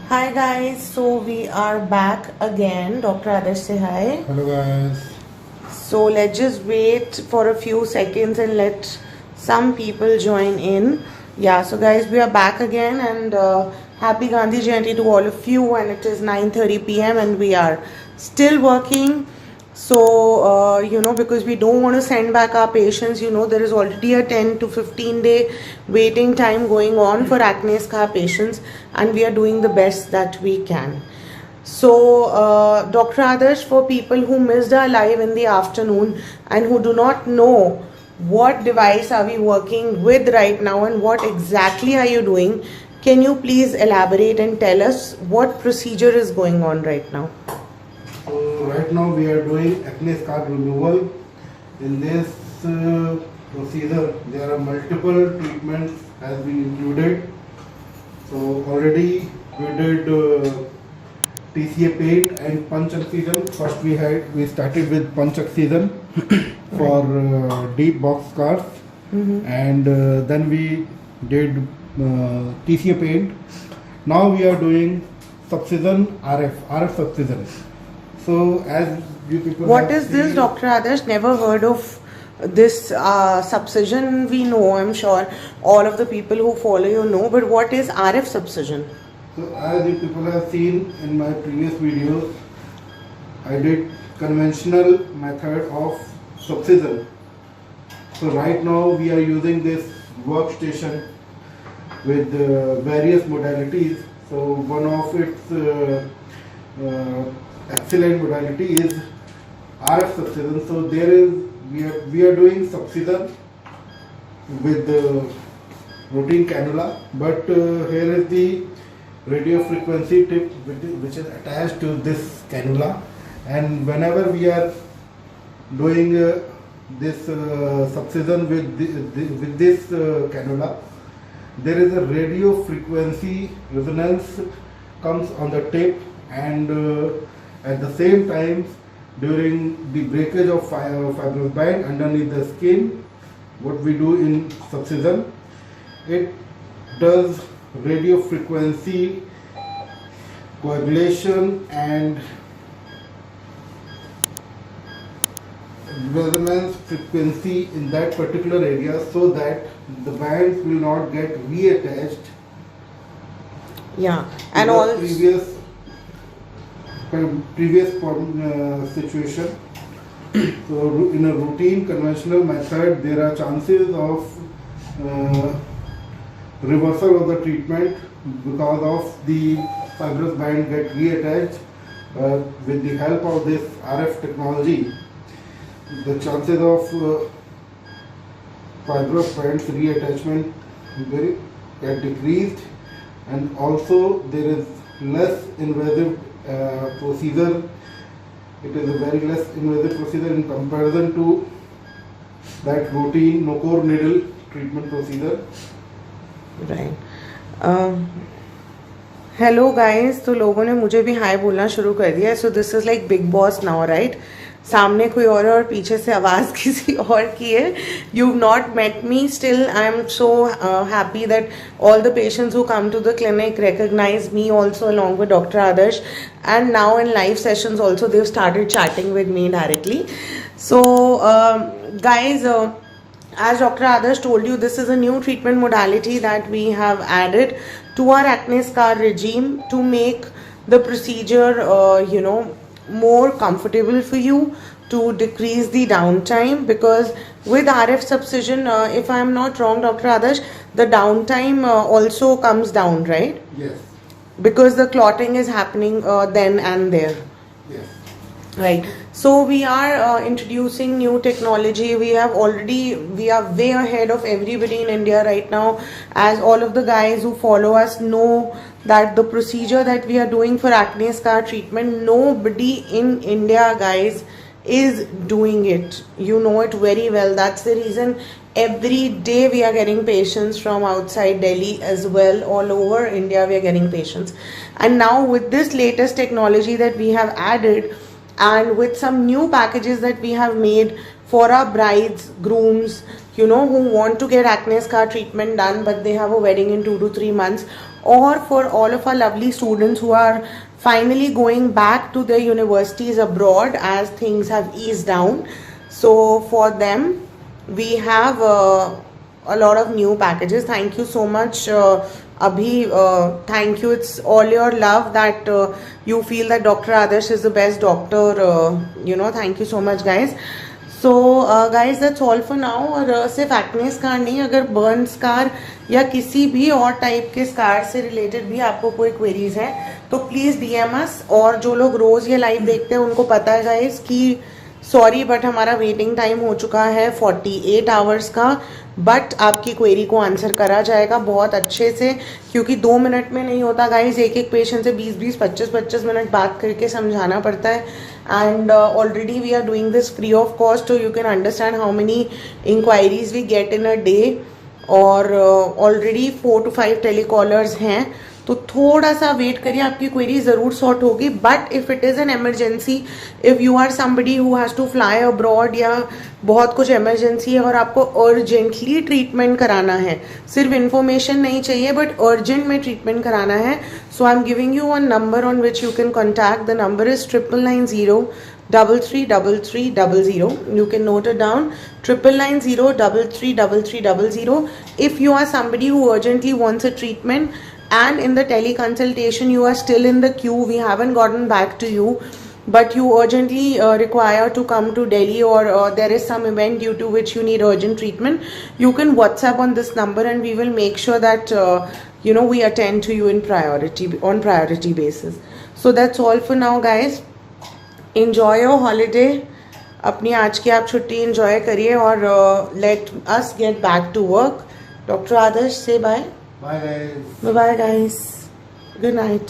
Hi guys, so we are back again. Dr. Adarsh, say hi. Hello guys. So let's just wait for a few seconds and let some people join in. Yeah, so guys, we are back again and happy Gandhi Jayanti to all of you. And it is 9:30 p.m. and we are still working. So because we don't want to send back our patients, there is already a 10 to 15 day waiting time going on for acne scar patients, and we are doing the best that we can. So, Dr. Adarsh, for people who missed our live in the afternoon and who do not know what device are we working with right now and what exactly are you doing, can you please elaborate and tell us what procedure is going on right now? So right now we are doing acne scar removal. In this procedure, there are multiple treatments has been included. So already we did TCA paint and punch excision. First we started with punch excision for deep box scars, and then we did TCA paint. Now we are doing subcision RF subcision. So as you people What have is this, seen- Dr. Adarsh? Never heard of this subcision. We know, I'm sure all of the people who follow you know, but what is RF subcision? So as you people have seen in my previous videos, I did conventional method of subcision. So right now we are using this workstation with various modalities. So one of its excellent modality is RF subcision. So we are doing subcision with the routine cannula, but here is the radio frequency tip which is attached to this cannula, and whenever we are doing this subcision with this cannula, there is a radio frequency resonance comes on the tip, and at the same time during the breakage of fibrous band underneath the skin, what we do in subcision, it does radio frequency coagulation and resonance frequency in that particular area, so that the bands will not get reattached Yeah, to and the all. previous situation. So in a routine conventional method, there are chances of reversal of the treatment because of the fibrous band get reattached. With the help of this RF technology, the chances of fibrous bands reattachment will get decreased, and also there is less invasive procedure. It is a very less invasive procedure in comparison to that routine no core needle treatment procedure. Right hello guys, तो लोगों ने मुझे भी हाय बोलना शुरू कर दिया. So this is like big boss now, right? सामने कोई और पीछे से आवाज़ किसी और की है. You not met me, still I am so happy that all the patients who come to the clinic recognize me also along with Dr. Adarsh, and now in live sessions also they've started chatting with me directly. So guys, as Dr. Adarsh told you, this is a new treatment modality that we have added to our acne scar regime to make the procedure, more comfortable for you, to decrease the downtime. Because with RF subcision, if I am not wrong, Dr. Adarsh, the downtime also comes down, right? Yes. Because the clotting is happening then and there. Yes. Right. So we are introducing new technology. We are way ahead of everybody in India right now, as all of the guys who follow us know that the procedure that we are doing for acne scar treatment, nobody in India, guys, is doing it. You know it very well. That's the reason every day we are getting patients from outside Delhi as well. All over India we are getting patients. And now with this latest technology that we have added, and with some new packages that we have made for our brides, grooms, who want to get acne scar treatment done, but they have a wedding in 2 to 3 months, or for all of our lovely students who are finally going back to their universities abroad as things have eased down. So for them, we have a lot of new packages. Thank you so much, Abhi. Thank you. It's all your love that you feel that Dr. Adarsh is the best doctor. Thank you so much, guys. So guys that's all for now. और सिर्फ acne scar नहीं, अगर burn scar या किसी भी और type के scar से रिलेटेड भी आपको कोई क्वेरीज है तो प्लीज़ डीएम अस. और जो लोग रोज़ ये लाइव देखते हैं उनको पता है गाइज कि सॉरी बट हमारा वेटिंग टाइम हो चुका है 48 आवर्स का. बट आपकी क्वेरी को आंसर करा जाएगा बहुत अच्छे से, क्योंकि 2 मिनट में नहीं होता गाइज. एक पेशेंट से 20-20, 25-25 मिनट बात करके समझाना पड़ता है. And already we are doing this free of cost, so you can understand how many inquiries we get in a day. और already 4 to 5 telecallers हैं, तो थोड़ा सा वेट करिए, आपकी क्वेरी ज़रूर सॉर्ट होगी. But if it is an emergency, if you are somebody who has to fly abroad या बहुत कुछ इमरजेंसी है और आपको अर्जेंटली ट्रीटमेंट कराना है, सिर्फ इन्फॉर्मेशन नहीं चाहिए बट अर्जेंट में ट्रीटमेंट कराना है, so I am giving you one number on which you can contact. The number is 9990333300. You can note it down, 9990333300. If you are somebody who urgently wants a treatment and in the teleconsultation you are still in the queue, we haven't gotten back to you, but you urgently require to come to Delhi, or there is some event due to which you need urgent treatment, you can WhatsApp on this number and we will make sure that we attend to you on priority basis. So that's all for now, guys. Enjoy your holiday. अपनी आज की आप छुट्टी enjoy करिए और let us get back to work. Dr. Adarsh, say bye. Bye guys. Bye bye guys. Good night.